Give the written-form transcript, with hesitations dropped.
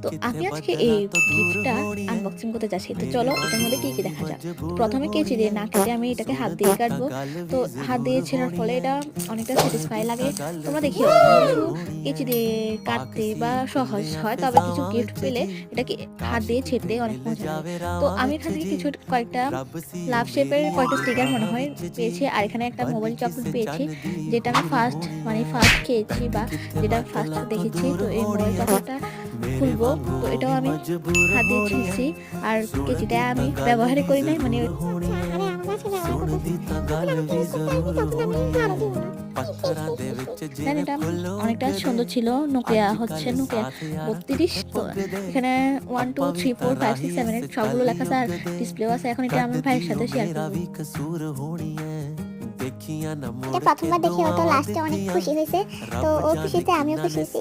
তো আমি আজকে এই গিফটটা আনবক্সিং করতে যাচ্ছি। তো চলো এটার মধ্যে কি দেখা যাক। প্রথমে কেচি দিয়ে না কেটে আমি এটাকে হাত দিয়ে কাটবো। তো হাত দিয়ে ছেঁড়ার ফলে এটা অনেকটা স্যাটিসফাই লাগে। তোমরা দেখিও কিছু কেচি দিয়ে কাটতে বা সহজ হয়, তবে কিছু গিফট পেলে এটাকে হাত দিয়ে ছেড়তে অনেক মজা লাগে। তো আমি এখান থেকে কিছু কয়েকটা লাভ শেপের কয়েকটা স্টিকার মনে হয় পেয়েছি। আর এখানে একটা মোবাইল চকলেট পেয়েছি, যেটা আমি ফার্স্ট খেয়েছি বা যেটা ফার্স্ট দেখেছি। তো এই মোবাইল চকলেটটা খুলবো। তো এটাও আমি হাত দিয়ে ছিঁড়ছি। আর কেচিটা আমি ব্যবহারই করি নাই, মানে দেন এটা অনেকটা সুন্দর ছিল। নোকিয়া 32। তো এখানে 1 2 3 4 5 6 7 8 সবগুলো লেখা আছে আর ডিসপ্লেও আছে। এখন এটা আমি ভাইয়ের সাথে শেয়ার করব। এটা প্রথমবার দেখে ও তো লাস্টে অনেক খুশি হয়েছে। তো ও খুশিতে আমিও খুশি হয়েছি।